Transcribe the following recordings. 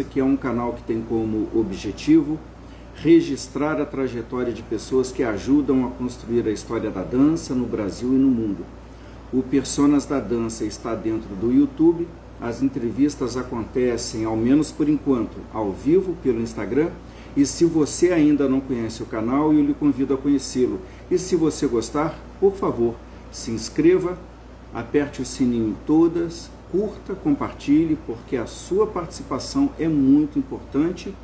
que é um canal que tem como objetivo registrar a trajetória de pessoas que ajudam a construir a história da dança no Brasil e no mundo. O Personas da Dança está dentro do YouTube, as entrevistas acontecem, ao menos por enquanto, ao vivo pelo Instagram, e se você ainda não conhece o canal, eu lhe convido a conhecê-lo. E se você gostar, por favor, se inscreva, aperte o sininho em todas, curta, compartilhe, porque a sua participação é muito importante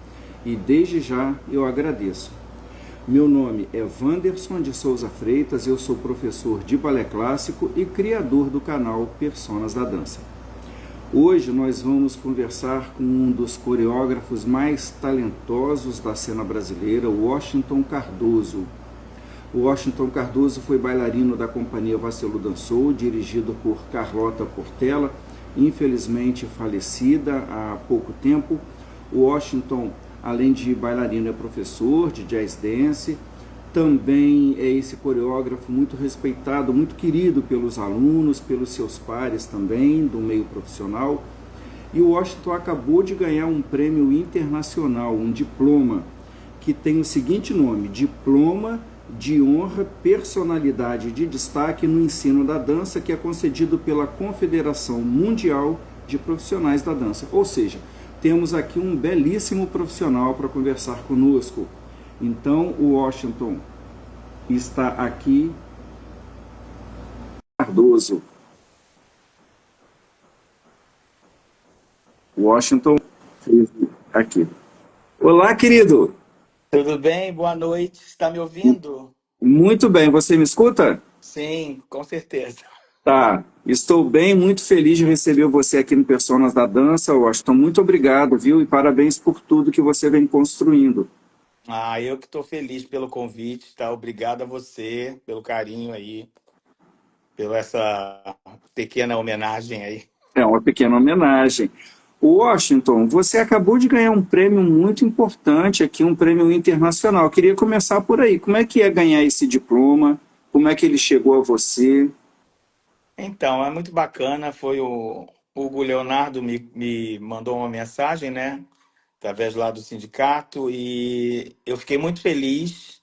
e desde já eu agradeço. Meu nome é Wanderson de Souza Freitas, eu sou professor de balé clássico e criador do canal Personas da Dança. Hoje nós vamos conversar com um dos coreógrafos mais talentosos da cena brasileira, Washington Cardoso. O Washington Cardoso foi bailarino da companhia Vacelo Dançou, dirigido por Carlota Portela, infelizmente falecida há pouco tempo. O Washington, além de bailarino, é professor de jazz dance, também é esse coreógrafo muito respeitado, muito querido pelos alunos, pelos seus pares também, do meio profissional. E o Washington acabou de ganhar um prêmio internacional, um diploma, que tem o seguinte nome: Diploma de Honra Personalidade de Destaque no Ensino da Dança, que é concedido pela Confederação Mundial de Profissionais da Dança. Ou seja, temos aqui um belíssimo profissional para conversar conosco. Então, o Washington está aqui. Cardoso. Washington aqui. Olá, querido. Tudo bem? Boa noite. Está me ouvindo? Muito bem, você me escuta? Sim, com certeza. Tá, estou bem, muito feliz de receber você aqui no Personas da Dança, Washington. Muito obrigado, viu? E parabéns por tudo que você vem construindo. Eu que estou feliz pelo convite, tá? Obrigado a você pelo carinho aí, pela essa pequena homenagem aí. É uma pequena homenagem. Washington, você acabou de ganhar um prêmio muito importante aqui, um prêmio internacional. Eu queria começar por aí. Como é que é ganhar esse diploma? Como é que ele chegou a você? Então, é muito bacana. Foi o Hugo Leonardo me mandou uma mensagem, né? Através lá do sindicato, e eu fiquei muito feliz,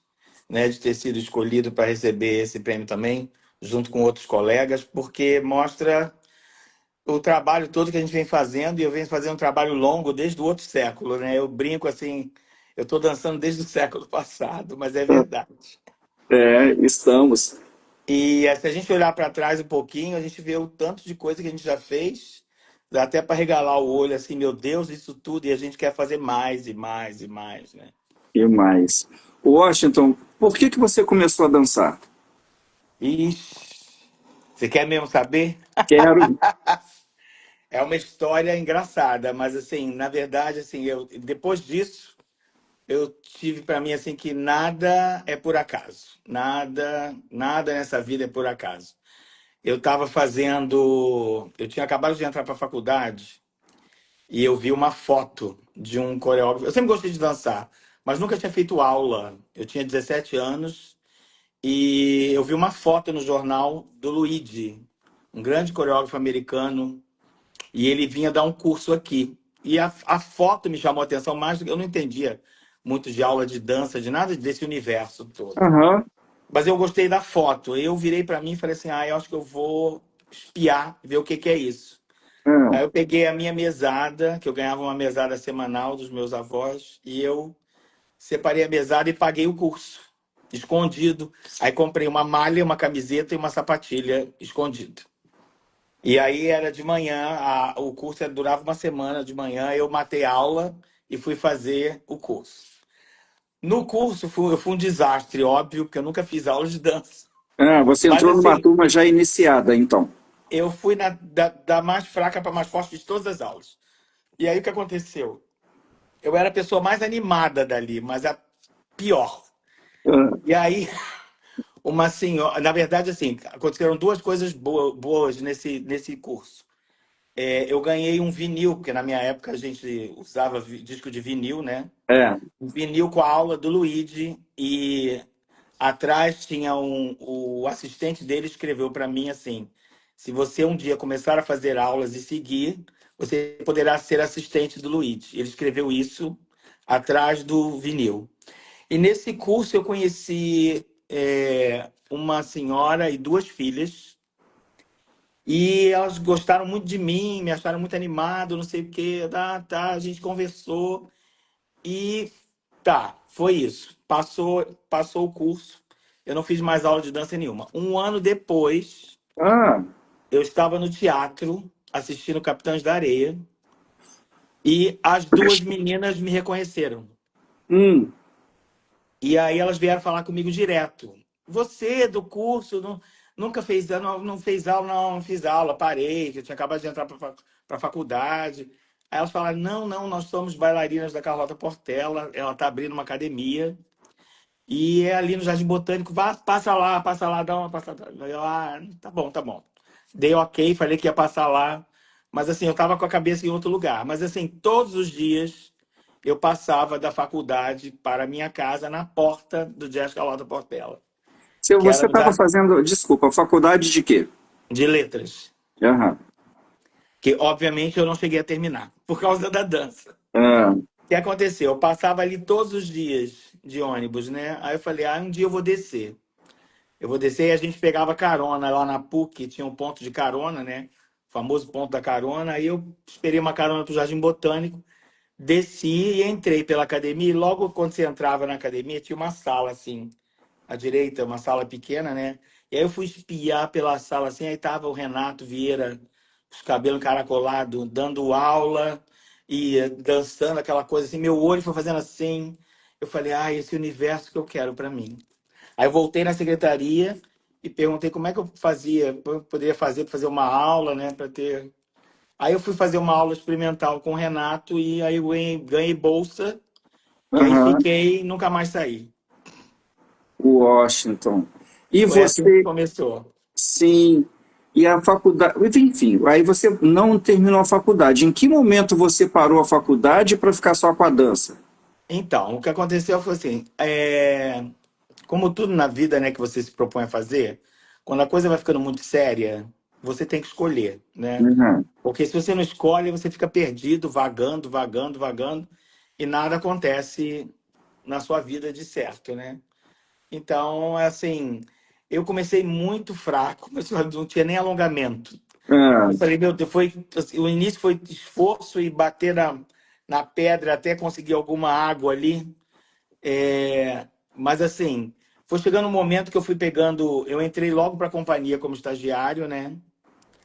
né, de ter sido escolhido para receber esse prêmio também, junto com outros colegas, porque mostra o trabalho todo que a gente vem fazendo, e eu venho fazendo um trabalho longo desde o outro século, né? Eu brinco assim, eu estou dançando desde o século passado, mas é verdade. É, estamos. E se a gente olhar para trás um pouquinho, a gente vê o tanto de coisa que a gente já fez, dá até para regalar o olho assim, meu Deus, isso tudo, e a gente quer fazer mais e mais e mais, né? E mais. Washington, por que você começou a dançar? Ixi, você quer mesmo saber? Quero. É uma história engraçada, mas assim, na verdade, assim, eu depois disso eu tive para mim assim que nada é por acaso. Nada nessa vida é por acaso. Eu tinha acabado de entrar para a faculdade e eu vi uma foto de um coreógrafo. Eu sempre gostei de dançar, mas nunca tinha feito aula. Eu tinha 17 anos e eu vi uma foto no jornal do Luigi, um grande coreógrafo americano, e ele vinha dar um curso aqui. E a foto me chamou a atenção mais do que eu não entendia muito de aula de dança, de nada desse universo todo. Aham. Mas eu gostei da foto. Eu virei para mim e falei assim: eu acho que eu vou espiar, ver o que que é isso. Aí Ah, eu peguei a minha mesada, que eu ganhava uma mesada semanal dos meus avós, e eu separei a mesada e paguei o curso, escondido. Aí comprei uma malha, uma camiseta e uma sapatilha escondido. E aí era de manhã, o curso durava uma semana de manhã, eu matei aula e fui fazer o curso. No curso eu fui um desastre, óbvio, porque eu nunca fiz aula de dança. você Mas entrou numa assim, turma já iniciada, então. eu fui da mais fraca para mais forte de todas as aulas. E aí o que aconteceu? Eu era a pessoa mais animada dali, mas a pior. Ah, E aí, uma senhora. Na verdade, assim, aconteceram duas coisas boas nesse curso. Eu ganhei um vinil, porque na minha época a gente usava disco de vinil, né? é. Um vinil com a aula do Luigi, e atrás tinha o assistente dele escreveu para mim assim: se você um dia começar a fazer aulas e seguir, você poderá ser assistente do Luigi. Ele escreveu isso atrás do vinil. E nesse curso eu conheci uma senhora e duas filhas, e elas gostaram muito de mim, me acharam muito animado, não sei o quê. Tá, a gente conversou e tá, foi isso. Passou o curso. Eu não fiz mais aula de dança nenhuma. Um ano depois, Ah, eu estava no teatro assistindo Capitães da Areia e as duas meninas me reconheceram. hum. E aí elas vieram falar comigo direto. Você do curso nunca fez, não fez aula, não fiz aula, parei, que eu tinha acabado de entrar para a faculdade. Aí elas falaram: não, não, nós somos bailarinas da Carlota Portela, ela está abrindo uma academia. E é ali no Jardim Botânico, vá, passa lá, dá uma passada. Eu, tá bom, tá bom. Dei ok, falei que ia passar lá, mas assim, eu estava com a cabeça em outro lugar. Mas assim, todos os dias eu passava da faculdade para a minha casa na porta do Jazz Carlota Portela, Se que era você no estava Jardim fazendo, desculpa, faculdade de quê? de letras, Aham. que obviamente eu não cheguei a terminar, por causa da dança. Ah, O que aconteceu? Eu passava ali todos os dias de ônibus, né? Aí eu falei: um dia eu vou descer. Eu vou descer e a gente pegava carona lá na PUC, tinha um ponto de carona, né? O famoso ponto da carona. Aí eu esperei uma carona para o Jardim Botânico, desci e entrei pela academia. E logo quando você entrava na academia, tinha uma sala assim, à direita, uma sala pequena, né? E aí eu fui espiar pela sala assim, aí tava o Renato Vieira, os cabelos encaracolados, dando aula e dançando aquela coisa assim. Meu olho foi fazendo assim. Eu falei: esse universo que eu quero para mim. Aí eu voltei na secretaria e perguntei como é que eu fazia, eu poderia fazer para fazer uma aula, né, para ter. Aí eu fui fazer uma aula experimental com o Renato e aí eu ganhei bolsa e aí aham. fiquei, nunca mais saí. Washington. E Foi assim que você, começou. sim, e a faculdade, enfim, aí você não terminou a faculdade. Em que momento você parou a faculdade para ficar só com a dança? Então, o que aconteceu foi assim, como tudo na vida, né, que você se propõe a fazer, quando a coisa vai ficando muito séria, você tem que escolher, né? Uhum. Porque se você não escolhe, você fica perdido, vagando, vagando, vagando, e nada acontece na sua vida de certo, né? Então, é assim, eu comecei muito fraco, mas não tinha nem alongamento. Ah, Eu falei: meu Deus, assim, o início foi esforço e bater na pedra até conseguir alguma água ali. Mas assim, foi chegando um momento que eu fui pegando, eu entrei logo para a companhia como estagiário, né?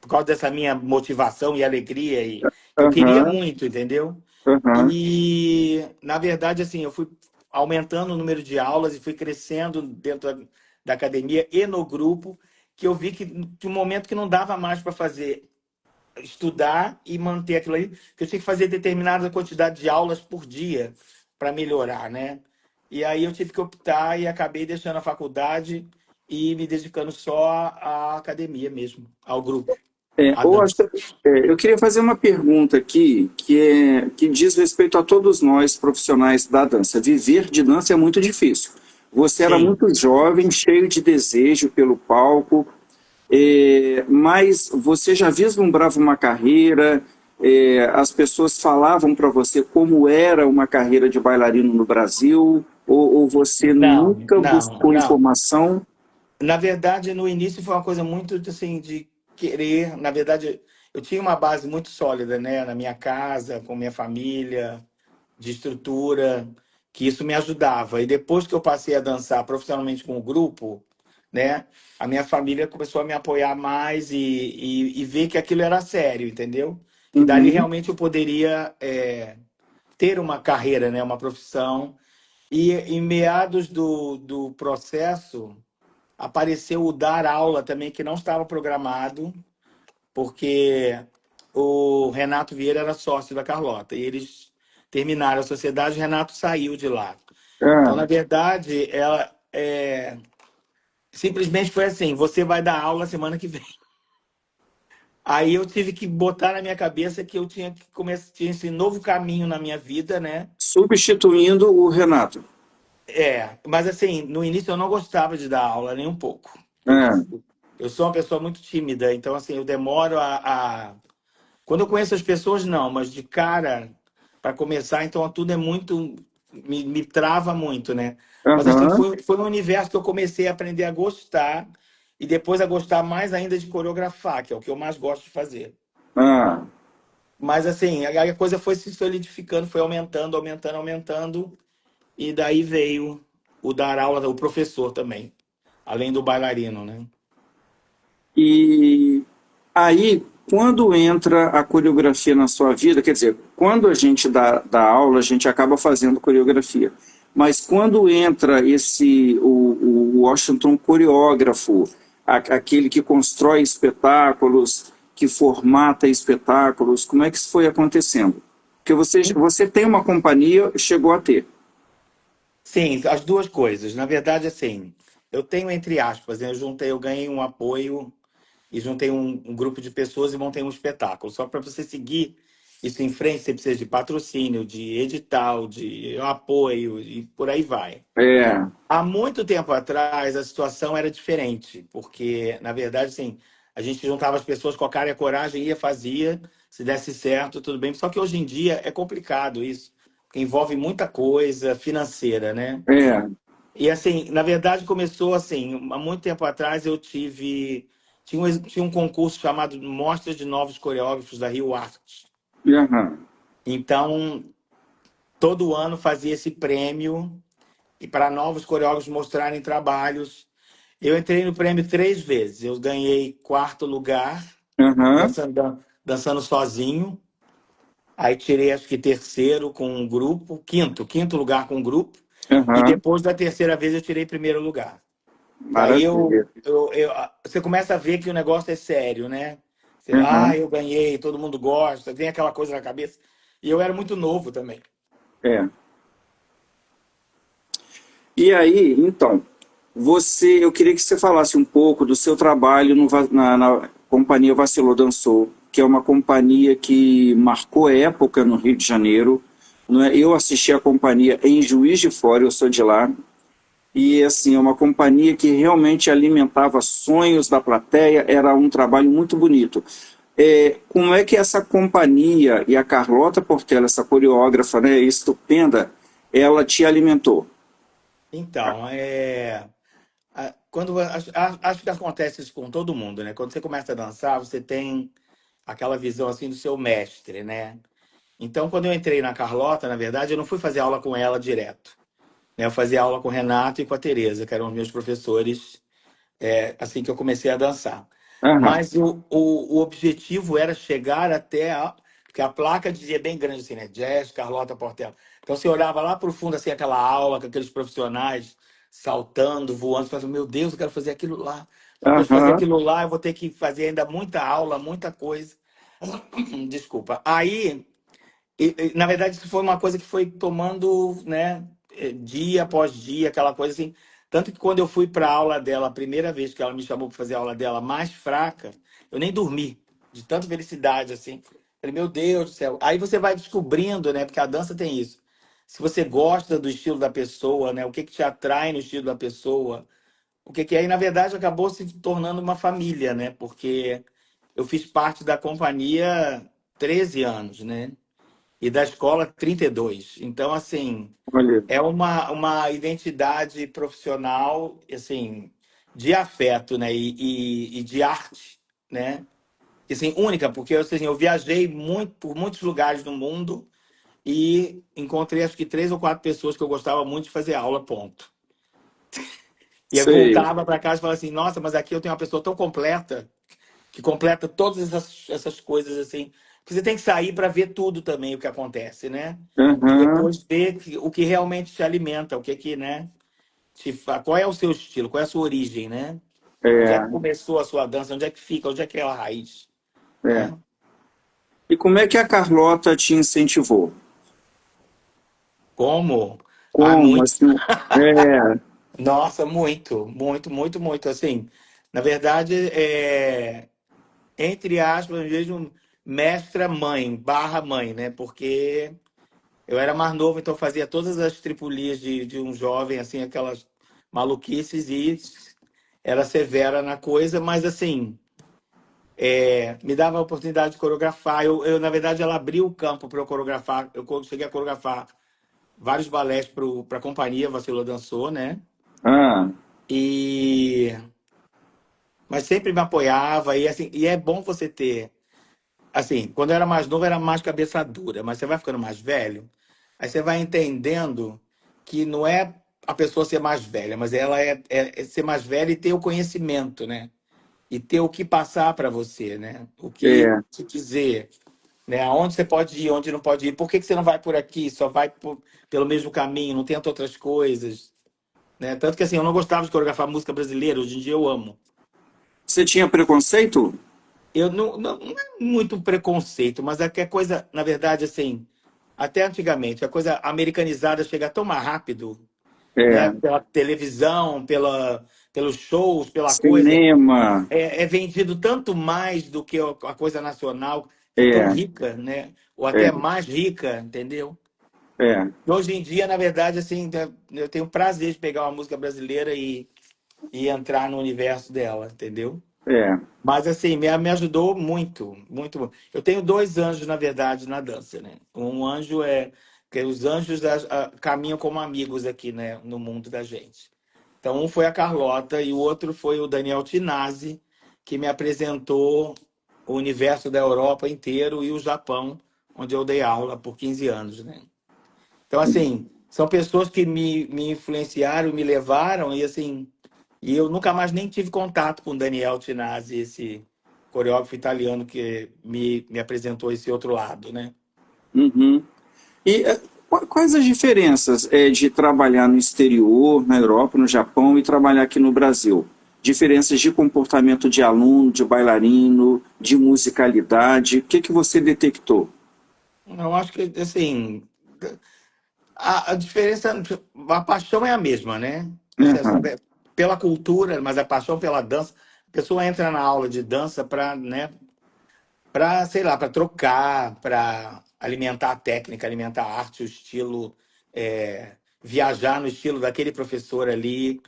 Por causa dessa minha motivação e alegria e que eu queria aham, muito, entendeu? aham. E na verdade, assim, eu fui aumentando o número de aulas e fui crescendo dentro da academia e no grupo, que eu vi que de um momento que não dava mais para fazer estudar e manter aquilo ali, que eu tinha que fazer determinada quantidade de aulas por dia para melhorar, né? E aí eu tive que optar e acabei deixando a faculdade e me dedicando só à academia mesmo, ao grupo, à dança. Eu queria fazer uma pergunta aqui que diz respeito a todos nós profissionais da dança. Viver de dança é muito difícil. Você era Sim. muito jovem, cheio de desejo pelo palco, mas você já vislumbrava uma carreira, as pessoas falavam para você como era uma carreira de bailarino no Brasil, ou você Não, nunca não, buscou não. informação? Na verdade, no início foi uma coisa muito assim de querer. Na verdade, eu tinha uma base muito sólida, né, na minha casa, com minha família, de estrutura, que isso me ajudava. E depois que eu passei a dançar profissionalmente com o grupo, né, a minha família começou a me apoiar mais e ver que aquilo era sério, entendeu? Que dali Uhum, realmente eu poderia ter uma carreira, né, uma profissão. E em meados do processo apareceu o dar aula também, que não estava programado, porque o Renato Vieira era sócio da Carlota, e eles terminaram a sociedade, o Renato saiu de lá. Então, na ah, verdade, ela simplesmente foi assim: você vai dar aula semana que vem. Aí eu tive que botar na minha cabeça que eu tinha que começar, tinha esse novo caminho na minha vida, né? substituindo o Renato. Mas assim, no início eu não gostava de dar aula nem um pouco. Eu, Ah, eu sou uma pessoa muito tímida, então assim, eu demoro a Quando eu conheço as pessoas, não, mas de cara, para começar, então tudo é muito. Me trava muito, né? Mas assim, Aham. foi um universo que eu comecei a aprender a gostar e depois a gostar mais ainda de coreografar, que é o que eu mais gosto de fazer. Ah. Mas assim, a coisa foi se solidificando, foi aumentando, aumentando, aumentando, e daí veio o dar aula, o professor também, além do bailarino, né? E aí, quando entra a coreografia na sua vida, quer dizer, quando a gente dá aula, a gente acaba fazendo coreografia. Mas quando entra o Washington coreógrafo, aquele que constrói espetáculos, que formata espetáculos, como é que isso foi acontecendo? Porque você tem uma companhia, chegou a ter. Sim, as duas coisas. Na verdade, assim, eu tenho entre aspas, né, eu ganhei um apoio e juntei um grupo de pessoas e montei um espetáculo. Só para você seguir isso em frente, você precisa de patrocínio, de edital, de apoio e por aí vai. É, Há muito tempo atrás, a situação era diferente, porque, na verdade, assim, a gente juntava as pessoas com a cara e a coragem, ia, fazia, se desse certo, tudo bem. Só que hoje em dia é complicado isso, porque envolve muita coisa financeira, né? é, E, assim, na verdade, começou assim, há muito tempo atrás eu tinha um concurso chamado Mostra de Novos Coreógrafos da Rio Arte. aham, Então, todo ano fazia esse prêmio e para novos coreógrafos mostrarem trabalhos. Eu entrei no prêmio 3 vezes. Eu ganhei quarto lugar, aham, dançando sozinho. Aí tirei acho que terceiro com um grupo, quinto lugar com um grupo. E aham, depois da terceira vez eu tirei primeiro lugar. Que aí maravilha. você começa a ver que o negócio é sério, né? Aham, Eu ganhei, todo mundo gosta, vem aquela coisa na cabeça. E eu era muito novo também. é. E aí, então, eu queria que você falasse um pouco do seu trabalho na companhia Vacilou Dançou, que é uma companhia que marcou época no Rio de Janeiro. Não é? Eu assisti a companhia em Juiz de Fora, eu sou de lá, e assim, é uma companhia que realmente alimentava sonhos da plateia, era um trabalho muito bonito. Como é que essa companhia e a Carlota Portela, essa coreógrafa, né, estupenda, ela te alimentou? Então, acho que acontece isso com todo mundo, né? Quando você começa a dançar, você tem aquela visão assim do seu mestre, né? Então, quando eu entrei na Carlota, na verdade, eu não fui fazer aula com ela direto, né? Eu fazia aula com o Renato e com a Tereza, que eram os meus professores, assim que eu comecei a dançar. Aham, Mas o objetivo era chegar até porque a placa dizia bem grande assim, né? Jazz, Carlota Portela. Então você olhava lá pro fundo, assim, aquela aula com aqueles profissionais saltando, voando, você falava, meu Deus, eu quero fazer aquilo lá. Para depois fazer aham, aquilo lá, eu vou ter que fazer ainda muita aula, muita coisa. Desculpa. Aí na verdade, isso foi uma coisa que foi tomando, né, dia após dia, aquela coisa assim. Tanto que quando eu fui para a aula dela, a primeira vez que ela me chamou para fazer a aula dela mais fraca, eu nem dormi, de tanta felicidade, assim. Falei, meu Deus do céu. Aí você vai descobrindo, né, porque a dança tem isso. Se você gosta do estilo da pessoa, né, o que que te atrai no estilo da pessoa, o que que aí, na verdade, acabou se tornando uma família, né, porque eu fiz parte da companhia 13 anos, né? E da escola 32. Então, assim, olha, é uma identidade profissional, assim, de afeto, né? E de arte, né? E, assim, única, porque assim, eu viajei muito, por muitos lugares do mundo e encontrei acho que 3 ou 4 pessoas que eu gostava muito de fazer aula, ponto. E eu sei. voltava para casa e falava assim, nossa, mas aqui eu tenho uma pessoa tão completa que completa todas essas coisas assim. Porque você tem que sair para ver tudo também o que acontece, né? E Aham, depois ver o que realmente te alimenta, o que que, né? Qual é o seu estilo, qual é a sua origem, né? Onde é que é, começou a sua dança, onde é que fica, onde é que é a raiz, é. né? E como é que a Carlota te incentivou? Como? Ah, Como, muito. assim, é, Nossa, muito, muito, muito, muito. Assim, na verdade, entre aspas, mesmo mestra mãe, barra mãe, né? Porque eu era mais novo, então fazia todas as tripulias de um jovem, assim, aquelas maluquices e era severa na coisa, mas assim, me dava a oportunidade de coreografar. Na verdade, ela abriu o campo para eu coreografar. Cheguei a coreografar vários balés para a companhia Vacilou Dançou, né? Ah, E mas sempre me apoiava e assim, e é bom você ter, assim, quando eu era mais novo era mais cabeça dura, mas você vai ficando mais velho, aí você vai entendendo que não é a pessoa ser mais velha, mas ela é ser mais velha e ter o conhecimento, né? E ter o que passar para você, né? O que é, te dizer, né? Aonde você pode ir, onde não pode ir. Por que que você não vai por aqui? Só vai pelo mesmo caminho, não tenta outras coisas, né? Tanto que assim, eu não gostava de coreografar música brasileira, hoje em dia eu amo. você tinha preconceito? Eu não é muito preconceito, mas é que a coisa, na verdade, assim, até antigamente, a coisa americanizada chega tão mais rápido, né? É, Pela televisão, pelos shows, pela coisa. cinema, É vendido tanto mais do que a coisa nacional, que é tão é, rica, né? Ou é, até mais rica, entendeu? é, Hoje em dia, na verdade, assim, eu tenho prazer de pegar uma música brasileira e entrar no universo dela, entendeu? é. Mas assim, me ajudou muito, muito. Eu tenho dois anjos, na verdade, na dança, né? Um anjo que os anjos caminham como amigos aqui, né, no mundo da gente. Então, um foi a Carlota e o outro foi o Daniel Tinazzi, que me apresentou o universo da Europa inteiro e o Japão, onde eu dei aula por 15 anos, né? Então, assim, são pessoas que me influenciaram, me levaram, e assim, e eu nunca mais nem tive contato com o Daniel Tinazzi, esse coreógrafo italiano que me apresentou esse outro lado, né? Uhum. E quais as diferenças de trabalhar no exterior, na Europa, no Japão, e trabalhar aqui no Brasil? Diferenças de comportamento de aluno, de bailarino, de musicalidade. O que que você detectou? Eu acho que, assim, a diferença, a paixão é a mesma, né? Assim, Aham. pela cultura, mas a paixão pela dança. A pessoa entra na aula de dança para, né, para, sei lá, para trocar, para alimentar a técnica, alimentar a arte, o estilo, viajar no estilo daquele professor ali,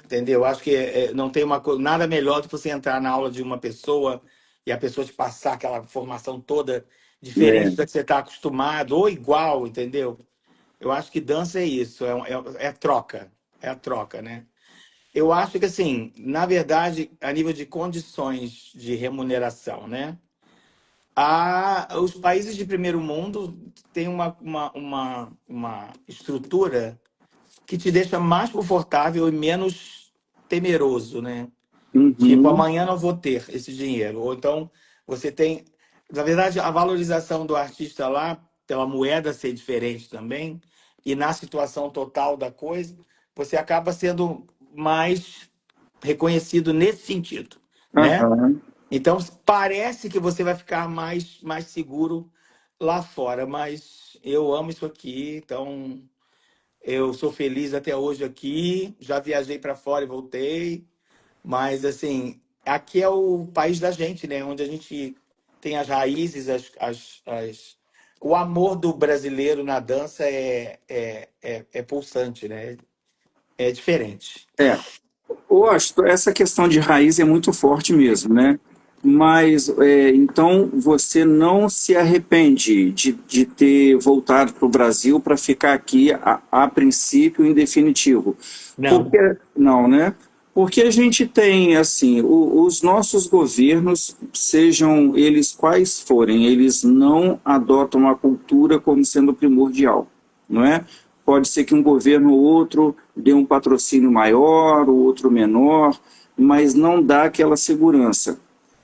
entendeu? Acho que não tem nada melhor do que você entrar na aula de uma pessoa e a pessoa te passar aquela formação toda É, diferente da que você está acostumado, ou igual, entendeu? Eu acho que dança é isso, é troca, é a troca, né? Eu acho que, assim, na verdade, a nível de condições de remuneração, né? Os países de primeiro mundo têm uma estrutura que te deixa mais confortável e menos temeroso, né? Tipo, uhum, amanhã não vou ter esse dinheiro. Ou então você tem. Na verdade, a valorização do artista lá, pela moeda ser diferente também, e na situação total da coisa, você acaba sendo mais reconhecido nesse sentido, né? aham. Então, parece que você vai ficar mais seguro lá fora, mas eu amo isso aqui, então eu sou feliz até hoje aqui. Já viajei para fora e voltei, mas assim, aqui é o país da gente, né? Onde a gente tem as raízes, o amor do brasileiro na dança é pulsante, né? É diferente. É, gosto, essa questão de raiz é muito forte mesmo, né? Mas então você não se arrepende de ter voltado para o Brasil para ficar aqui a princípio em definitivo. Não, Porque não, né? Porque a gente tem assim, os nossos governos, sejam eles quais forem, eles não adotam a cultura como sendo primordial, não é? Pode ser que um governo ou outro dê um patrocínio maior, ou outro menor, mas não dá aquela segurança.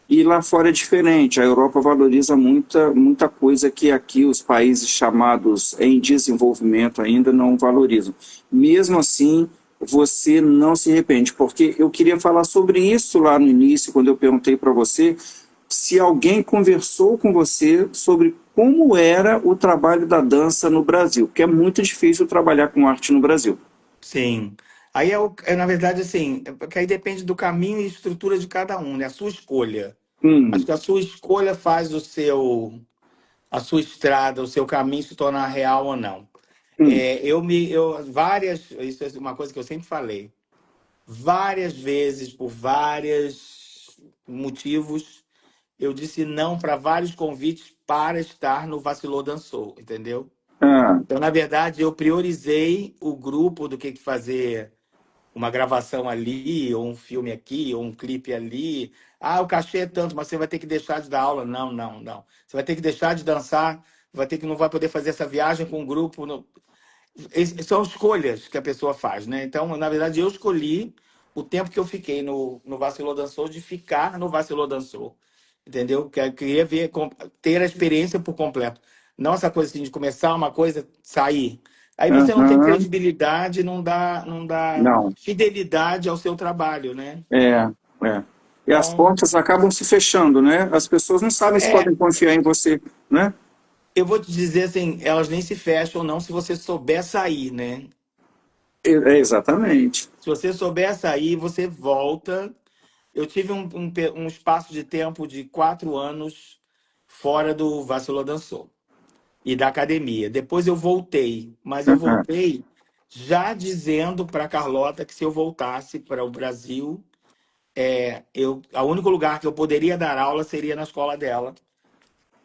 E lá fora é diferente, a Europa valoriza muita coisa que aqui os países chamados em desenvolvimento ainda não valorizam. Mesmo assim, você não se arrepende, porque eu queria falar sobre isso lá no início, quando eu perguntei para você se alguém conversou com você sobre como era o trabalho da dança no Brasil, porque é muito difícil trabalhar com arte no Brasil. sim. Aí na verdade, assim, porque aí depende do caminho e estrutura de cada um, né? A sua escolha. Acho Hum, que a sua escolha faz a sua estrada, o seu caminho se tornar real ou não. hum, Isso é uma coisa que eu sempre falei. Várias vezes, por vários motivos, eu disse não para vários convites para estar no Vacilou Dançou, entendeu? Ah, Então, na verdade, eu priorizei o grupo do que fazer uma gravação ali, ou um filme aqui, ou um clipe ali. Ah, o cachê é tanto, mas você vai ter que deixar de dar aula. Não, não, não. Você vai ter que deixar de dançar, não vai poder fazer essa viagem com o grupo. São escolhas que a pessoa faz, né? Então, na verdade, eu escolhi o tempo que eu fiquei no Vacilou Dançou de ficar no Vacilou Dançou, entendeu? Que eu queria ver, ter a experiência por completo. Não essa coisa assim de começar uma coisa, sair. Aí você não tem aham, credibilidade, não dá não, fidelidade ao seu trabalho, né? é, é. E as Então, portas acabam se fechando, né? As pessoas não sabem se é, podem confiar em você, né? eu vou te dizer assim, elas nem se fecham não se você souber sair, né? Exatamente. Se você souber sair, você volta. Eu tive um espaço de tempo de 4 anos fora do Vacilou Dançou e da academia. Depois eu voltei, mas eu Aham, voltei já dizendo para Carlota que se eu voltasse para o Brasil, o único lugar que eu poderia dar aula seria na escola dela,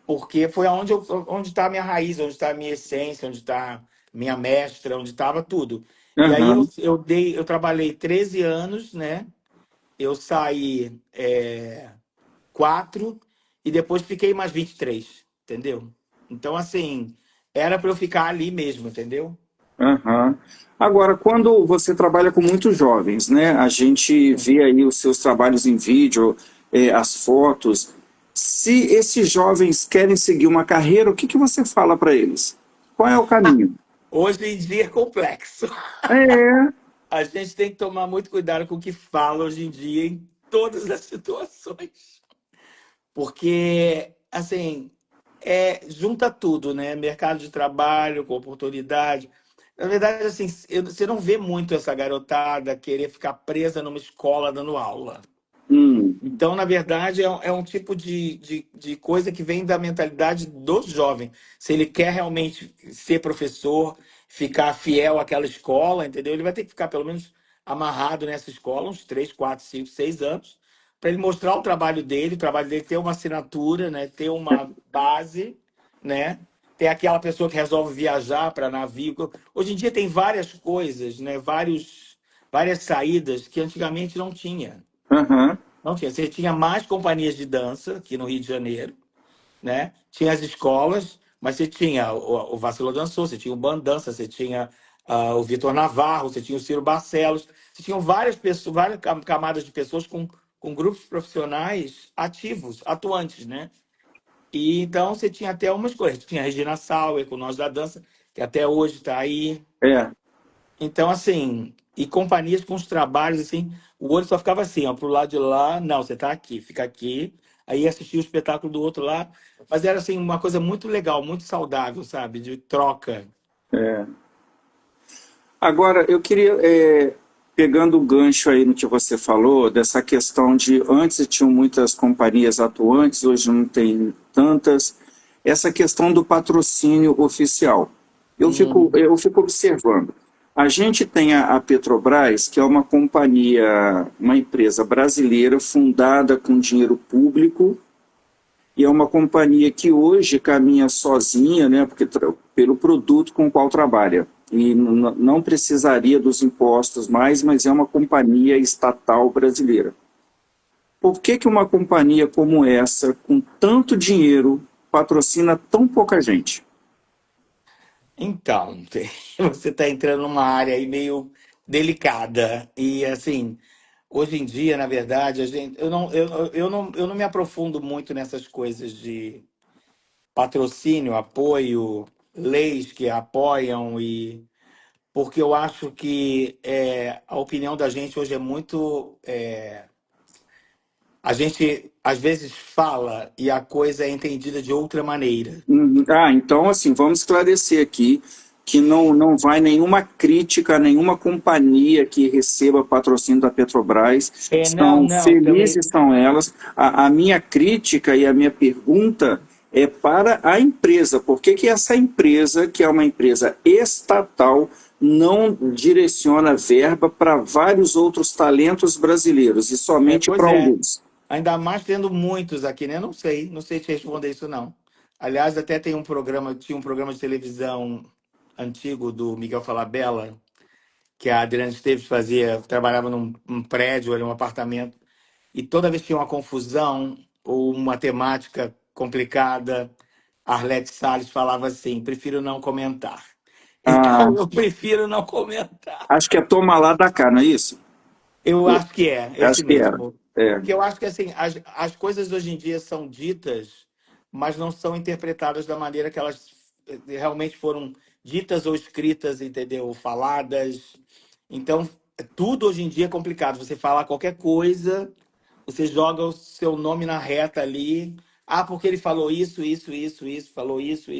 porque foi onde está a minha raiz, onde está a minha essência, onde está minha mestra, onde estava tudo. E aí aham, eu trabalhei 13 anos, né? Eu saí 4 e depois fiquei mais 23, entendeu? Então, assim, era para eu ficar ali mesmo, entendeu? aham. Agora, quando você trabalha com muitos jovens, né? A gente vê aí os seus trabalhos em vídeo, as fotos. Se esses jovens querem seguir uma carreira, o que que você fala para eles? Qual é o caminho? Hoje em dia é complexo. É, A gente tem que tomar muito cuidado com o que fala hoje em dia em todas as situações. Porque, assim, junta tudo, né? Mercado de trabalho, com oportunidade. Na verdade, assim, você não vê muito essa garotada querer ficar presa numa escola dando aula. hum, Então, na verdade, é um tipo de coisa que vem da mentalidade do jovem. Se ele quer realmente ser professor, ficar fiel àquela escola, entendeu? Ele vai ter que ficar pelo menos amarrado nessa escola uns 3, 4, 5, 6 anos, para ele mostrar o trabalho dele ter uma assinatura, né? Ter uma base, né? Ter aquela pessoa que resolve viajar para navio. Hoje em dia tem várias coisas, né? Várias saídas que antigamente não tinha. aham, Não tinha. Você tinha mais companhias de dança aqui no Rio de Janeiro, né? Tinha as escolas, mas você tinha o Vacilou Dançou, você tinha o Bandança, você tinha o Vitor Navarro, você tinha o Ciro Barcelos, você tinha várias pessoas, várias camadas de pessoas com grupos profissionais ativos, atuantes, né? E então você tinha até umas coisas. Tinha a Regina Sauer com Nós da Dança, que até hoje está aí. é. Então, assim, e companhias com os trabalhos, assim, o olho só ficava assim, ó, pro lado de lá, não, você tá aqui, fica aqui. Aí assistia o espetáculo do outro lá. Mas era, assim, uma coisa muito legal, muito saudável, sabe? De troca. Agora, eu queria, pegando o gancho aí no que você falou, dessa questão de antes tinham muitas companhias atuantes, hoje não tem tantas, essa questão do patrocínio oficial. Hum, Eu fico observando. A gente tem a Petrobras, que é uma companhia, uma empresa brasileira fundada com dinheiro público, e é uma companhia que hoje caminha sozinha, né, porque pelo produto com o qual trabalha. E não precisaria dos impostos mais, mas é uma companhia estatal brasileira. Por que que uma companhia como essa, com tanto dinheiro, patrocina tão pouca gente? então, você está entrando numa área aí meio delicada. E, assim, hoje em dia, na verdade, eu não me aprofundo muito nessas coisas de patrocínio, apoio, leis que apoiam e porque eu acho que a opinião da gente hoje é muito. A gente às vezes fala e a coisa é entendida de outra maneira. Uhum. Ah, então, assim, vamos esclarecer aqui que não vai nenhuma crítica a nenhuma companhia que receba patrocínio da Petrobras. Não, São não, também. felizes, são elas. A minha crítica e a minha pergunta é para a empresa. Por que que essa empresa, que é uma empresa estatal, não direciona verba para vários outros talentos brasileiros e somente Pois para é. alguns? Ainda mais tendo muitos aqui, né? Não sei te responder isso não. Aliás, até tinha um programa de televisão antigo do Miguel Falabella, que a Adriana Esteves trabalhava num prédio, ali, um apartamento, e toda vez que tinha uma confusão ou uma temática complicada, a Arlete Salles falava assim: prefiro não comentar. Ah, Então, eu prefiro não comentar. acho que é toma lá da cá, não é isso? Eu acho que é esse Acho que era. mesmo. É. Porque eu acho que assim, as coisas hoje em dia são ditas, mas não são interpretadas da maneira que elas realmente foram ditas ou escritas, entendeu? Ou faladas. Então, tudo hoje em dia é complicado. Você falar qualquer coisa, você joga o seu nome na reta ali. Ah, porque ele falou isso, falou isso.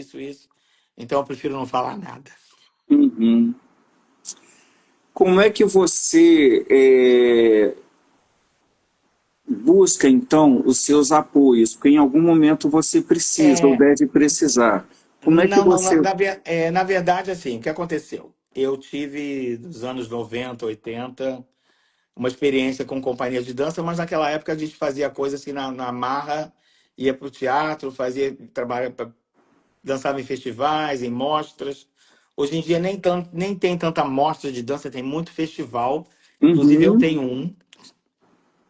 Então, eu prefiro não falar nada. Uhum. Como é que você busca, então, os seus apoios? Porque em algum momento você precisa ou É, deve precisar. Como é que Não, não, você. na verdade, assim, o que aconteceu? Eu tive, nos anos 90, 80, uma experiência com companhia de dança, mas naquela época a gente fazia coisa assim na marra, ia para o teatro, fazia trabalho, dançava em festivais, em mostras. Hoje em dia nem tem tanta mostra de dança, tem muito festival. Inclusive eu Uhum. tenho um,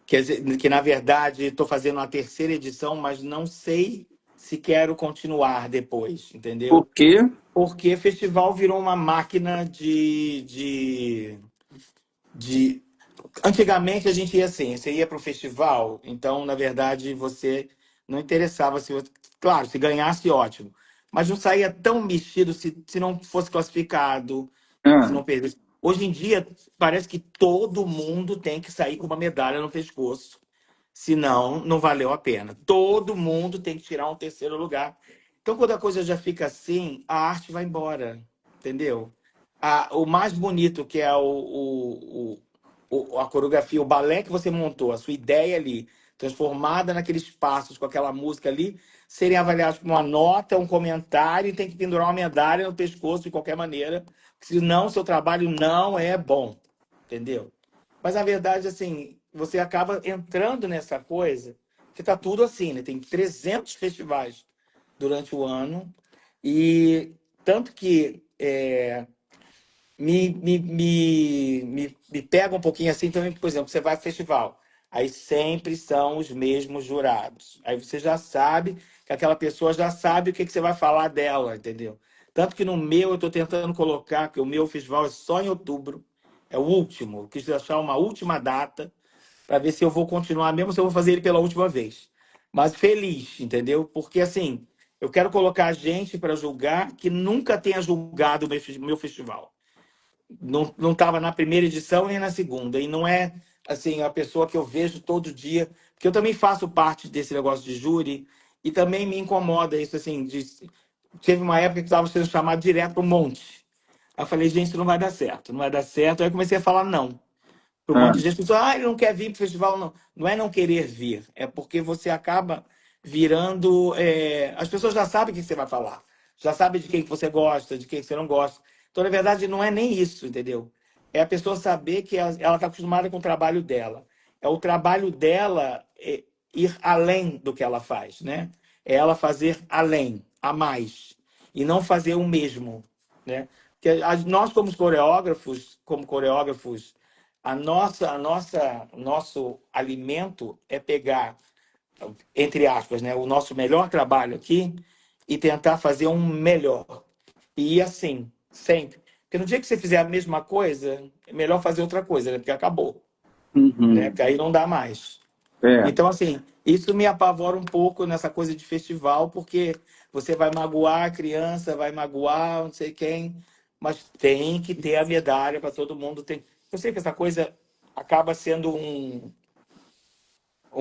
quer dizer, que na verdade estou fazendo a terceira edição, mas não sei se quero continuar depois, Por entendeu? quê? Porque festival virou uma máquina de... Antigamente a gente ia assim, você ia para o festival, então, na verdade, você não interessava se... Claro, se ganhasse, ótimo. Mas não saía tão mexido se não fosse classificado, se Ah, não perdesse. Hoje em dia, parece que todo mundo tem que sair com uma medalha no pescoço. Senão, não valeu a pena. Todo mundo tem que tirar um terceiro lugar. Então, quando a coisa já fica assim, a arte vai embora, entendeu? O mais bonito que é a coreografia, o balé que você montou, a sua ideia ali, transformada naqueles passos, com aquela música ali, serem avaliados com uma nota, um comentário, e tem que pendurar uma medalha no pescoço de qualquer maneira, senão seu trabalho não é bom, entendeu? Mas a verdade, assim, você acaba entrando nessa coisa que tá tudo assim, né? Tem 300 festivais durante o ano e tanto que me pega um pouquinho assim também, por exemplo, você vai ao festival, aí sempre são os mesmos jurados. Aí você já sabe que aquela pessoa já sabe o que você vai falar dela, entendeu? Tanto que no meu eu estou tentando colocar, que o meu festival é só em outubro, é o último, eu quis achar uma última data para ver se eu vou continuar, mesmo se eu vou fazer ele pela última vez. Mas feliz, entendeu? Porque assim, eu quero colocar gente para julgar que nunca tenha julgado o meu festival. Não estava na primeira edição nem na segunda. E não é assim a pessoa que eu vejo todo dia, porque eu também faço parte desse negócio de júri e também me incomoda isso assim. Teve uma época que estava sendo chamado direto para um monte. Aí eu falei, gente, isso não vai dar certo, não vai dar certo. Aí eu comecei a falar não para um monte ah, de gente. Pessoas, ele não quer vir para o festival, não. Não é não querer vir, é porque você acaba virando. As pessoas já sabem o que você vai falar, já sabem de quem que você gosta, de quem que você não gosta. Então, na verdade, não é nem isso, entendeu? É a pessoa saber que ela está acostumada com o trabalho dela. É o trabalho dela ir além do que ela faz, né? É ela fazer além, a mais, e não fazer o mesmo, né? Porque nós, como coreógrafos nosso alimento é pegar, entre aspas, né, o nosso melhor trabalho aqui e tentar fazer um melhor. E ir assim, sempre. Porque no dia que você fizer a mesma coisa, é melhor fazer outra coisa, né? Porque acabou, né? uhum. Porque aí não dá mais. É. Então, assim, isso me apavora um pouco nessa coisa de festival, porque você vai magoar a criança, vai magoar não sei quem, mas tem que ter a medalha para todo mundo. Eu sei que essa coisa acaba sendo um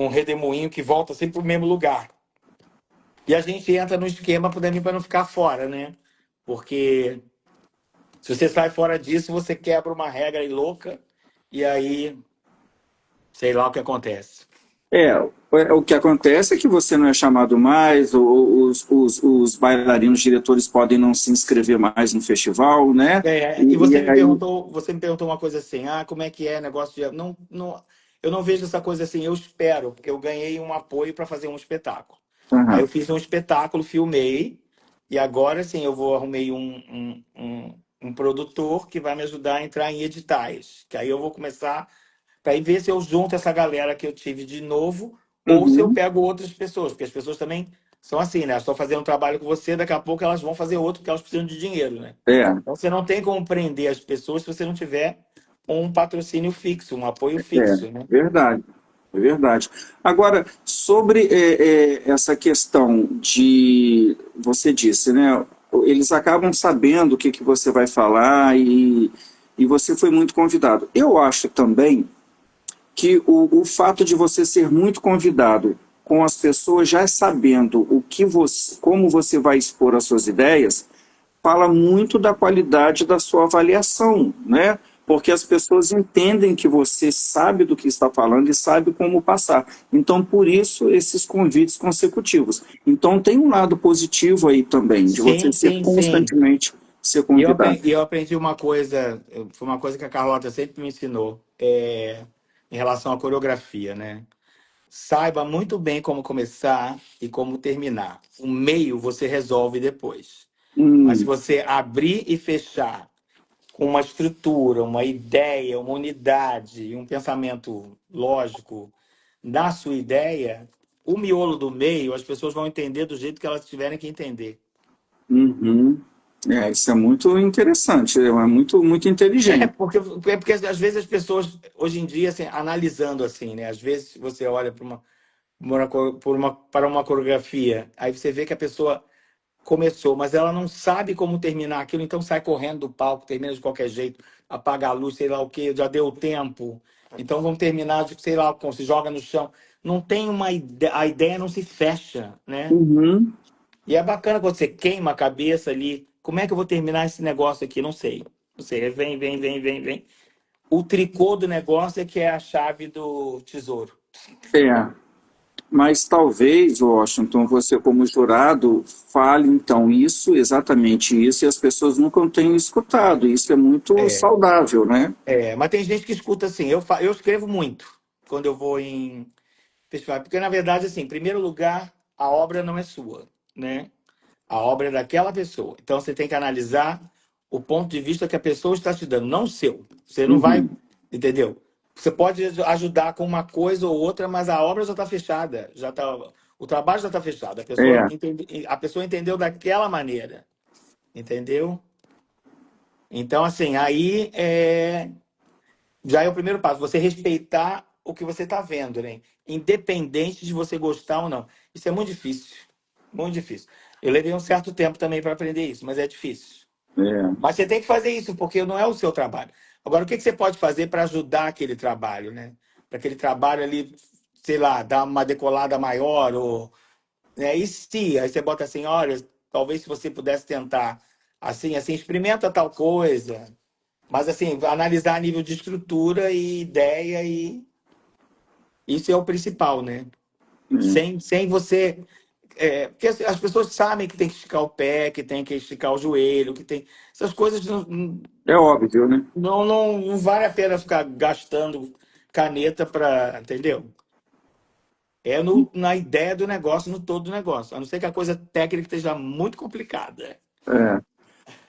redemoinho que volta sempre para o mesmo lugar. E a gente entra no esquema para não ficar fora, né? Porque se você sai fora disso, você quebra uma regra aí louca, e aí sei lá o que acontece. O que acontece é que você não é chamado mais, os bailarinos diretores podem não se inscrever mais no festival, né? E E aí, você me perguntou uma coisa assim, como é que é negócio de... Não, não, eu não vejo essa coisa assim, eu espero, porque eu ganhei um apoio para fazer um espetáculo. Aí eu Aham. fiz um espetáculo, filmei, e agora sim eu vou arrumei um produtor que vai me ajudar a entrar em editais. Que aí eu vou começar para ir ver se eu junto essa galera que eu tive de novo, ou se eu Uhum. pego outras pessoas, porque as pessoas também são assim, né? Elas estão fazendo um trabalho com você, daqui a pouco elas vão fazer outro porque elas precisam de dinheiro, né? É, Então você não tem como prender as pessoas se você não tiver um patrocínio fixo, um apoio é, fixo, né? verdade. É verdade. Agora, sobre essa questão de, você disse, né? Eles acabam sabendo o que, que você vai falar e você foi muito convidado. Eu acho também que o fato de você ser muito convidado com as pessoas já sabendo o que você, como você vai expor as suas ideias, fala muito da qualidade da sua avaliação, né? Porque as pessoas entendem que você sabe do que está falando e sabe como passar. Então, por isso, esses convites consecutivos. Então, tem um lado positivo aí também, de você Sim, ser sim, sim. constantemente ser E convidado. eu aprendi uma coisa, foi uma coisa que a Carlota sempre me ensinou, em relação à coreografia, né? Saiba muito bem como começar e como terminar. O meio você resolve depois. Mas se Hum, você abrir e fechar com uma estrutura, uma ideia, uma unidade e um pensamento lógico na sua ideia, o miolo do meio as pessoas vão entender do jeito que elas tiverem que entender. uhum. Isso é muito interessante, é muito, muito inteligente. Porque às vezes as pessoas, hoje em dia, assim, analisando assim, né? Às vezes você olha para uma coreografia, aí você vê que a pessoa começou, mas ela não sabe como terminar aquilo, então sai correndo do palco, termina de qualquer jeito, apaga a luz, sei lá o quê, já deu tempo. Então vamos terminar de sei lá como se joga no chão. Não tem uma ideia, a ideia não se fecha, né? Uhum. E é bacana quando você queima a cabeça ali. Como é que eu vou terminar esse negócio aqui? Não sei. Não sei. Aí vem. O tricô do negócio é que é a chave do tesouro. É, mas talvez, Washington, você como jurado fale então isso, exatamente isso, e as pessoas nunca tenham escutado. Isso é muito É, saudável, né? mas tem gente que escuta assim. Eu escrevo muito quando eu vou em festival, porque na verdade, assim, em primeiro lugar, a obra não é sua, né? A obra é daquela pessoa. Então você tem que analisar o ponto de vista que a pessoa está te dando, não o seu. Você não vai, Uhum. entendeu? Você pode ajudar com uma coisa ou outra, mas a obra já está fechada, já tá, o trabalho já está fechado. É, A pessoa entendeu daquela maneira, entendeu? Então, assim, já é o primeiro passo, você respeitar o que você está vendo, né? Independente de você gostar ou não. Isso é muito difícil, muito difícil. Eu levei um certo tempo também para aprender isso, mas é difícil. é. Mas você tem que fazer isso, porque não é o seu trabalho. Agora, o que que você pode fazer para ajudar aquele trabalho, né? Para aquele trabalho ali, sei lá, dar uma decolada maior, ou, né? E se, aí você bota assim, olha, talvez se você pudesse tentar assim, experimenta tal coisa. Mas assim, analisar a nível de estrutura e ideia, e isso é o principal, né? Sem você. Porque as pessoas sabem que tem que esticar o pé, que tem que esticar o joelho, que tem. Essas coisas É óbvio, né? não vale a pena ficar gastando caneta para. Entendeu? É na ideia do negócio, no todo do negócio. A não ser que a coisa técnica esteja muito complicada. É.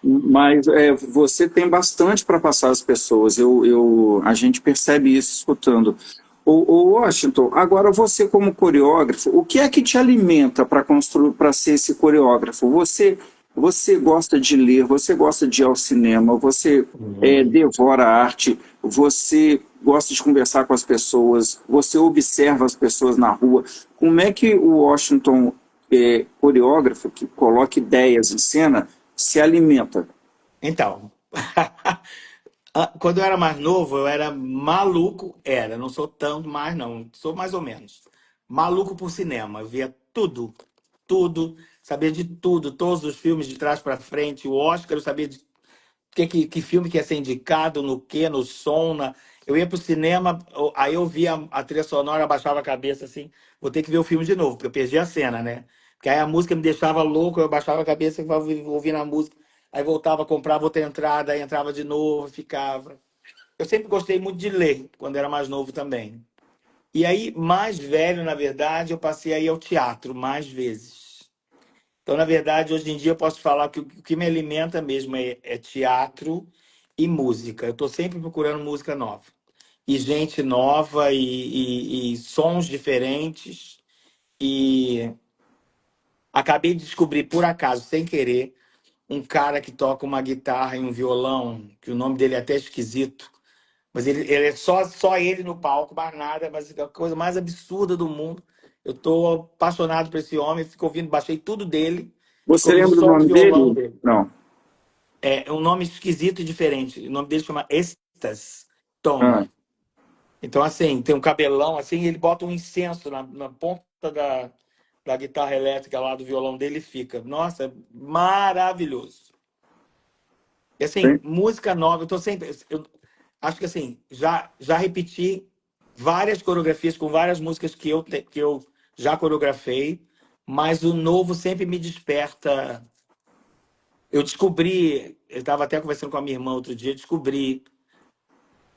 Mas você tem bastante para passar às pessoas. A gente percebe isso escutando. O Washington, agora você como coreógrafo, o que é que te alimenta para construir, para ser esse coreógrafo? Você gosta de ler, você gosta de ir ao cinema, você Hum. devora a arte, você gosta de conversar com as pessoas, você observa as pessoas na rua. Como é que o Washington, coreógrafo, que coloca ideias em cena, se alimenta? Então, quando eu era mais novo, eu era maluco, não sou tanto mais, não, sou mais ou menos. Maluco por cinema, eu via tudo, tudo, sabia de tudo, todos os filmes de trás para frente, o Oscar, eu sabia de que filme que ia ser indicado, no que, no som. Eu ia pro cinema, aí eu via a trilha sonora, abaixava a cabeça assim, vou ter que ver o filme de novo, porque eu perdi a cena, né? Porque aí a música me deixava louco, eu abaixava a cabeça e ficava ouvindo a música, aí voltava, comprava outra entrada, aí entrava de novo, ficava. Eu sempre gostei muito de ler, quando era mais novo também. E aí, mais velho, na verdade, eu passei a ir ao teatro mais vezes. Então, na verdade, hoje em dia eu posso falar que o que me alimenta mesmo é teatro e música. Eu estou sempre procurando música nova. E gente nova e sons diferentes. E acabei de descobrir, por acaso, sem querer, um cara que toca uma guitarra e um violão, que o nome dele é até esquisito, mas ele é só ele no palco, mais nada, mas é a coisa mais absurda do mundo. Eu tô apaixonado por esse homem, fico ouvindo, baixei tudo dele, fico Você ouvindo lembra o só o nome violão dele? dele. Não. É um nome esquisito e diferente. O nome dele chama Estas Ah, Tone. Então, assim, tem um cabelão, assim, e ele bota um incenso na ponta da guitarra elétrica lá do violão dele e fica. Nossa, maravilhoso. E assim, tem- música nova, eu tô sempre. Eu acho que assim, já repeti várias coreografias com várias músicas que eu já coreografei, mas o novo sempre me desperta. Eu descobri, eu estava até conversando com a minha irmã outro dia, descobri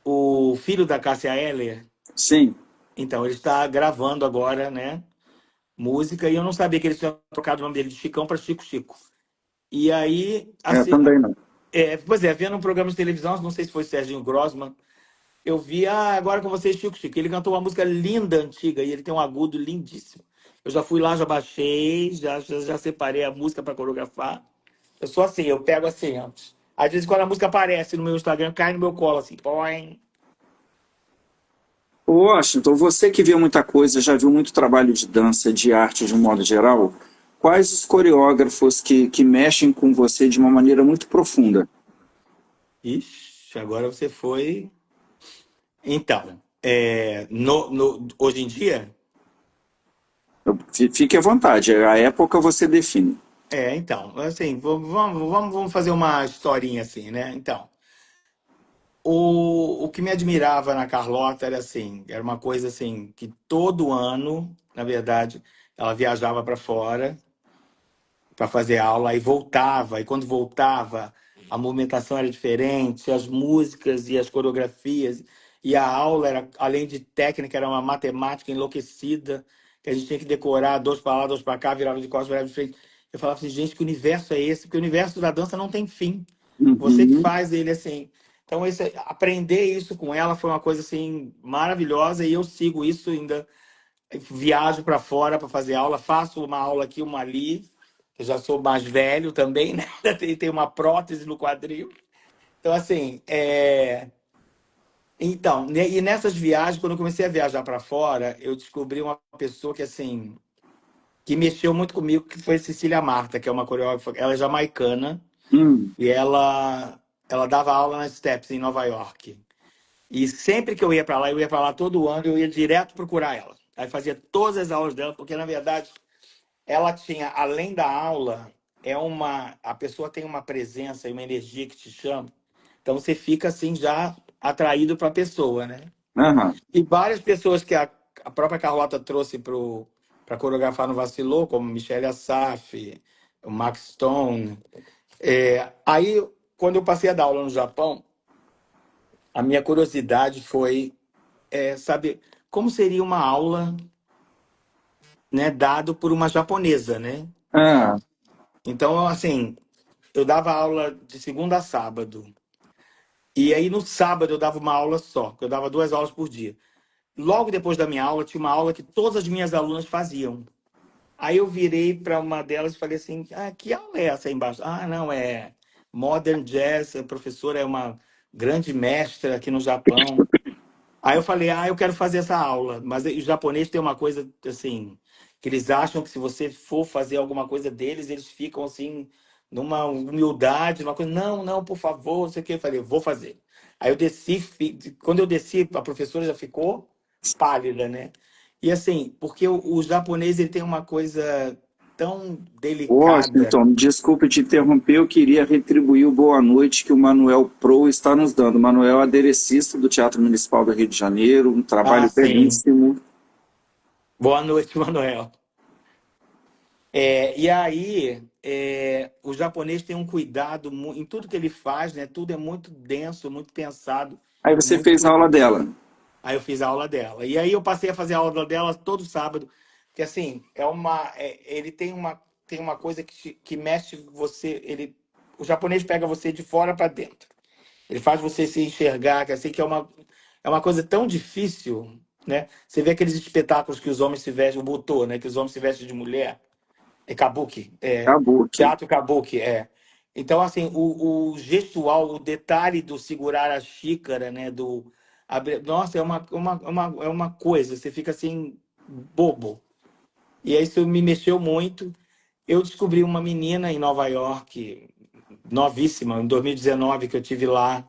o filho da Cássia Eller. sim, Então, ele está gravando agora, né? Música, e eu não sabia que eles tinham trocado o nome dele de Chicão para Chico Chico. E aí, assim, também não. pois é, vendo um programa de televisão, não sei se foi Serginho Grossman, eu vi, agora com vocês, Chico Chico. Ele cantou uma música linda, antiga, e ele tem um agudo lindíssimo. Eu já fui lá, já baixei, já separei a música para coreografar. Eu sou assim, eu pego assim, ó. Às vezes, quando a música aparece no meu Instagram, cai no meu colo, assim, põe. Ô, Washington, você que viu muita coisa, já viu muito trabalho de dança, de arte de um modo geral, quais os coreógrafos que mexem com você de uma maneira muito profunda? Ixi, agora você foi. Então, hoje em dia, Fique à vontade, a época você define. então, assim, vamos fazer uma historinha assim, né? Então, o que me admirava na Carlota era assim, era uma coisa assim, que todo ano, na verdade, ela viajava para fora para fazer aula e voltava, e quando voltava, a movimentação era diferente, as músicas e as coreografias, e a aula era, além de técnica, era uma matemática enlouquecida, que a gente tinha que decorar dois para lá, dois para cá, virava de costas, virava de frente. Eu falava assim, gente, que universo é esse? Porque o universo da dança não tem fim. Você que Uhum. faz ele assim. Então, aprender isso com ela foi uma coisa assim maravilhosa e eu sigo isso ainda. Viajo para fora para fazer aula, faço uma aula aqui, uma ali. Eu já sou mais velho também, né? Tem uma prótese no quadril. Então, assim, então, e nessas viagens, quando eu comecei a viajar para fora, eu descobri uma pessoa que, assim, que mexeu muito comigo, que foi Cecília Marta, que é uma coreógrafa. Ela é jamaicana Hum. e ela dava aula nas Steps, em Nova York. E sempre que eu ia para lá, eu ia para lá todo ano, eu ia direto procurar ela. Aí fazia todas as aulas dela, porque, na verdade, ela tinha, além da aula, a pessoa tem uma presença e uma energia que te chama. Então você fica assim já atraído para a pessoa, né? Aham. E várias pessoas que a própria Carlota trouxe para coreografar no Vacilou, como Michelle Assaf, o Max Stone. Aí, quando eu passei a dar aula no Japão, a minha curiosidade foi saber como seria uma aula, né, dado por uma japonesa, né? Ah, Então, assim, eu dava aula de segunda a sábado. E aí no sábado eu dava uma aula só, que eu dava 2 aulas por dia. Logo depois da minha aula, tinha uma aula que todas as minhas alunas faziam. Aí eu virei para uma delas e falei assim: que aula é essa aí embaixo? Ah, não, é Modern Jazz. A professora é uma grande mestra aqui no Japão. Aí eu falei, eu quero fazer essa aula. Mas os japoneses têm uma coisa assim, que eles acham que se você for fazer alguma coisa deles, eles ficam assim, numa humildade, numa coisa, não, não, por favor, não sei o que. Eu falei, vou fazer. Aí eu desci, quando eu desci, a professora já ficou pálida, né? E assim, porque o japonês ele tem uma coisa tão delicada. Washington, desculpe te interromper, eu queria retribuir o boa noite que o Manuel Pro está nos dando. O Manuel é aderecista do Teatro Municipal do Rio de Janeiro, um Ah, trabalho sim. belíssimo. Boa noite, Manuel. E aí, o japonês tem um cuidado em tudo que ele faz, né? Tudo é muito denso, muito pensado, Aí você muito fez a aula dela. Aí eu fiz a aula dela. E aí eu passei a fazer a aula dela todo sábado, que assim, ele tem uma coisa que mexe você, o japonês pega você de fora para dentro. Ele faz você se enxergar, que assim que é uma coisa tão difícil, né? Você vê aqueles espetáculos que os homens se vestem, o butô, né? Que os homens se vestem de mulher, é kabuki, Kabuki. teatro kabuki, é. Então, assim, o gestual, o detalhe do segurar a xícara, né? Nossa, é uma coisa, você fica assim, bobo. E aí isso me mexeu muito. Eu descobri uma menina em Nova York, novíssima, em 2019, que eu tive lá,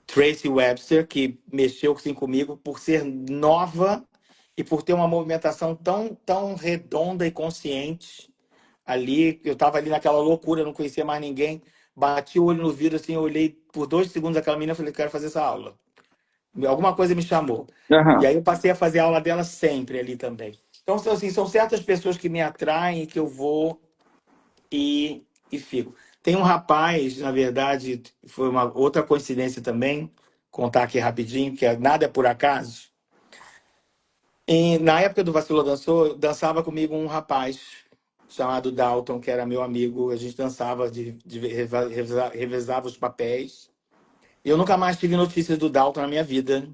Tracy Webster, que mexeu assim, comigo por ser nova e por ter uma movimentação tão redonda e consciente ali. Eu estava ali naquela loucura, não conhecia mais ninguém. Bati o olho no vidro, assim, eu olhei por 2 segundos aquela menina e falei, quero fazer essa aula. Alguma coisa me chamou. E Aham. aí eu passei a fazer a aula dela sempre ali também. Então, assim, são certas pessoas que me atraem, que eu vou e fico. Tem um rapaz, na verdade, foi uma outra coincidência também, contar aqui rapidinho, que nada é por acaso. Na época do Vacilo Dançou, dançava comigo um rapaz chamado Dalton, que era meu amigo. A gente dançava, revezava os papéis. E eu nunca mais tive notícias do Dalton na minha vida.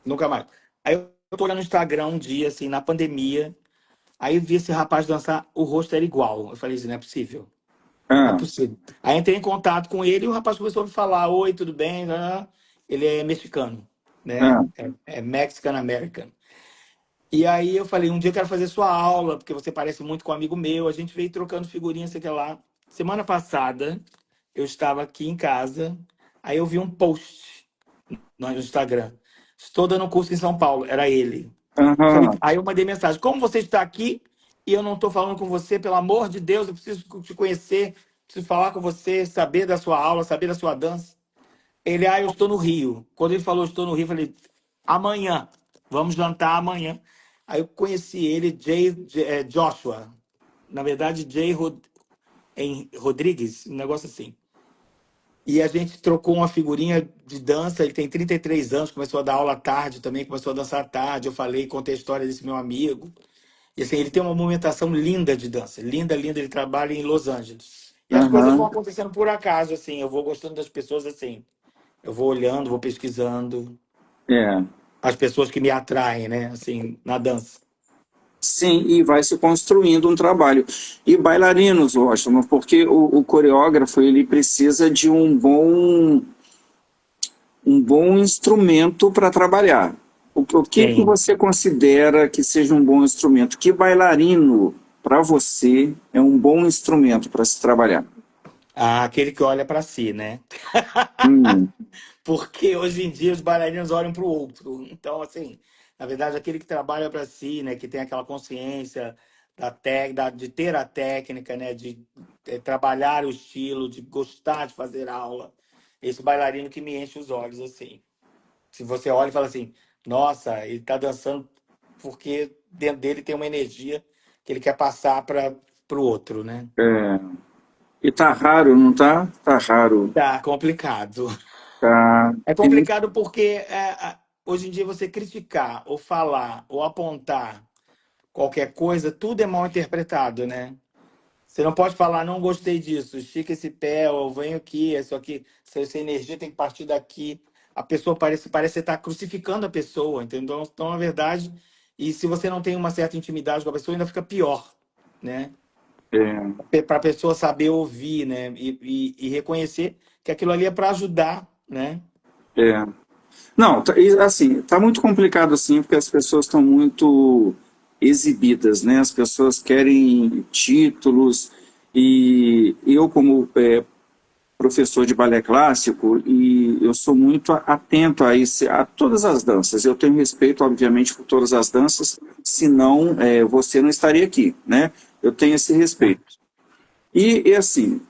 Nunca mais. Aí eu tô olhando no Instagram um dia, assim, na pandemia. Aí eu vi esse rapaz dançar, o rosto era igual. Eu falei assim, não é possível. Não é Ah, possível. Aí entrei em contato com ele e o rapaz começou a me falar: Oi, tudo bem? Ele é mexicano, ah, né? É Mexican American. E aí eu falei: Um dia eu quero fazer sua aula, porque você parece muito com um amigo meu. A gente veio trocando figurinhas, sei que lá. Semana passada, eu estava aqui em casa, aí eu vi um post no Instagram. Estou dando um curso em São Paulo. Era ele. aham, Aí eu mandei mensagem: Como você está aqui e eu não estou falando com você? Pelo amor de Deus, eu preciso te conhecer, preciso falar com você, saber da sua aula, saber da sua dança. Eu estou no Rio. Quando ele falou, estou no Rio, eu falei: Amanhã, vamos jantar amanhã. Aí eu conheci ele, Joshua. Na verdade, Rodrigues, um negócio assim. E a gente trocou uma figurinha de dança. Ele tem 33 anos, começou a dar aula à tarde também, começou a dançar à tarde. Eu falei, contei a história desse meu amigo. E assim, ele tem uma movimentação linda de dança, linda, linda. Ele trabalha em Los Angeles. E as coisas vão aham. acontecendo por acaso, assim. Eu vou gostando das pessoas, assim. Eu vou olhando, vou pesquisando. É. As pessoas que me atraem, né? Assim, na dança. Sim, e vai se construindo um trabalho. E bailarinos, Washington, porque o coreógrafo ele precisa de um bom instrumento para trabalhar. O que Sim. você considera que seja um bom instrumento? Que bailarino, para você, é um bom instrumento para se trabalhar? Ah, aquele que olha para si, né? Hum, Porque hoje em dia os bailarinos olham para o outro. Então, assim, na verdade, aquele que trabalha para si, né, que tem aquela consciência de ter a técnica, né, de trabalhar o estilo, de gostar de fazer aula. Esse bailarino que me enche os olhos, assim. Se você olha e fala assim, nossa, ele está dançando porque dentro dele tem uma energia que ele quer passar para o outro, né? é. E tá raro, não tá? Tá raro. Tá complicado. Tá. É Tem muito. complicado porque hoje em dia você criticar ou falar ou apontar qualquer coisa, tudo é mal interpretado, né? Você não pode falar, não gostei disso, estica esse pé, ou venho aqui, isso aqui, essa energia tem que partir daqui. A pessoa parece estar crucificando a pessoa, entendeu? Então, na verdade, e se você não tem uma certa intimidade com a pessoa, ainda fica pior, né? É, Para a pessoa saber ouvir, né? E reconhecer que aquilo ali é para ajudar, né? é. Não, e, assim, tá muito complicado assim, porque as pessoas estão muito exibidas, né? As pessoas querem títulos e eu como professor de balé clássico e eu sou muito atento a todas as danças. Eu tenho respeito, obviamente, por todas as danças, senão você não estaria aqui, né? Eu tenho esse respeito. E assim,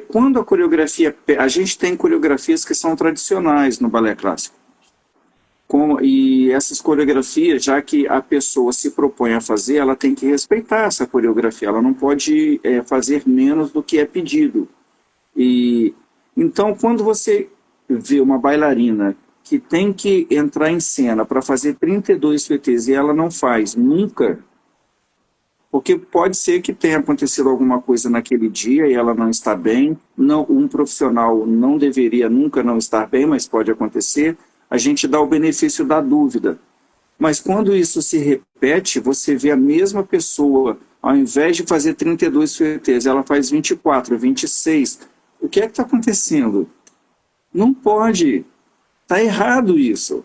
quando a coreografia, a gente tem coreografias que são tradicionais no balé clássico. E essas coreografias, já que a pessoa se propõe a fazer, ela tem que respeitar essa coreografia, ela não pode fazer menos do que é pedido. E então, quando você vê uma bailarina que tem que entrar em cena para fazer 32 PTs e ela não faz nunca, porque pode ser que tenha acontecido alguma coisa naquele dia e ela não está bem. Não, um profissional não deveria nunca não estar bem, mas pode acontecer. A gente dá o benefício da dúvida. Mas quando isso se repete, você vê a mesma pessoa, ao invés de fazer 32 PTs, ela faz 24, 26. O que é que está acontecendo? Não pode. Está errado isso,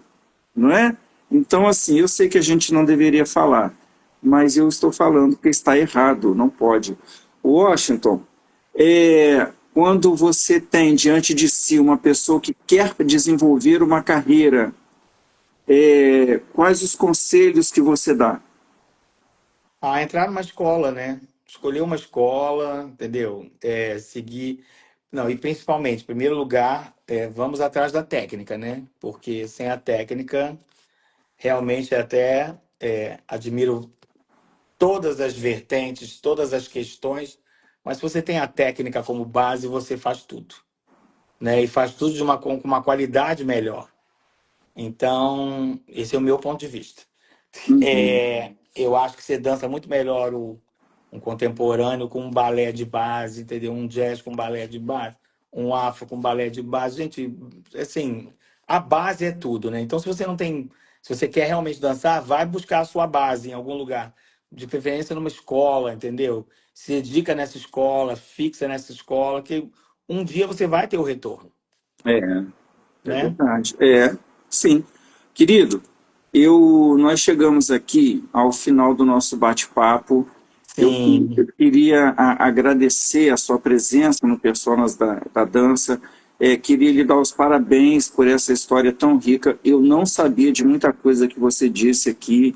não é? Então, assim, eu sei que a gente não deveria falar, mas eu estou falando que está errado, não pode. Washington, quando você tem diante de si uma pessoa que quer desenvolver uma carreira, quais os conselhos que você dá? Entrar numa escola, né? Escolher uma escola, entendeu? Seguir. Não, e principalmente, em primeiro lugar, vamos atrás da técnica, né? Porque sem a técnica, realmente até admiro todas as vertentes, todas as questões, mas se você tem a técnica como base, você faz tudo, né? E faz tudo com uma qualidade melhor. Então, esse é o meu ponto de vista. Uhum. Eu acho que você dança muito melhor um contemporâneo com um balé de base, entendeu? Um jazz com balé de base, um afro com balé de base. Gente, assim, a base é tudo, né? Então, se você não tem, se você quer realmente dançar, vai buscar a sua base em algum lugar, de preferência numa escola, entendeu? Se dedica nessa escola, fixa nessa escola, que um dia você vai ter o retorno, É, é né? verdade. Sim. Querido, nós chegamos aqui ao final do nosso bate-papo. Eu Sim. queria agradecer a sua presença no Personas da Dança. Queria lhe dar os parabéns por essa história tão rica. Eu não sabia de muita coisa que você disse aqui.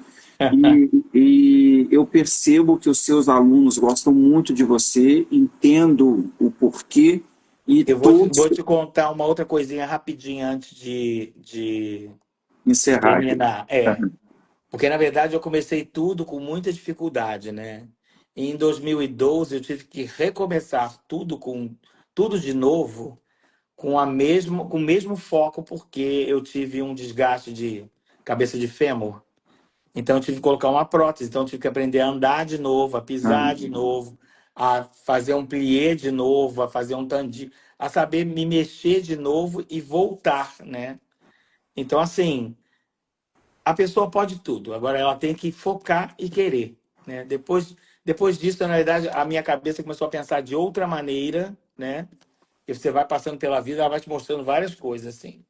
E eu percebo que os seus alunos gostam muito de você, entendo o porquê, e Eu vou todos vou te contar uma outra coisinha rapidinho antes de encerrar aqui. terminar. Porque na verdade eu comecei tudo com muita dificuldade, né? E em 2012 eu tive que recomeçar tudo de novo com o mesmo foco, porque eu tive um desgaste de cabeça de fêmur. Então eu tive que colocar uma prótese, então eu tive que aprender a andar de novo, a Ah, pisar de novo, a fazer um plié de novo, a fazer um tandi, a saber me mexer de novo e voltar, né? Então, assim, a pessoa pode tudo, agora ela tem que focar e querer, né? Depois disso, na verdade, a minha cabeça começou a pensar de outra maneira, né? E você vai passando pela vida, ela vai te mostrando várias coisas, assim.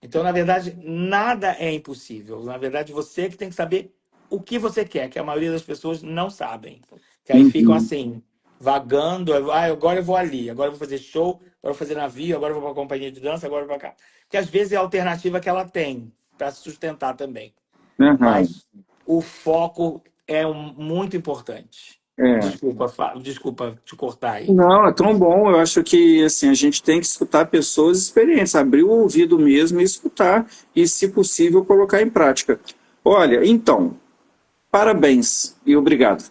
Então, na verdade, nada é impossível. Na verdade, você que tem que saber o que você quer, que a maioria das pessoas não sabem. Que aí ficam uhum, assim, vagando. Agora eu vou ali, agora eu vou fazer show, agora eu vou fazer navio, agora eu vou para a companhia de dança, agora eu vou para cá. Que às vezes é a alternativa que ela tem para se sustentar também. aham, Mas o foco é muito importante. é. Desculpa, desculpa te cortar aí. Não, é tão bom. Eu acho que assim, a gente tem que escutar pessoas experientes, abrir o ouvido mesmo e escutar, e, se possível, colocar em prática. Olha, então, parabéns e obrigado.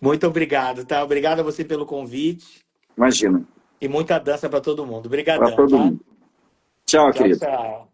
Muito obrigado, tá? Obrigado a você pelo convite. Imagina, E muita dança para todo mundo. para Obrigadão, todo tá? mundo. Tchau, Tchau, querido. tchau.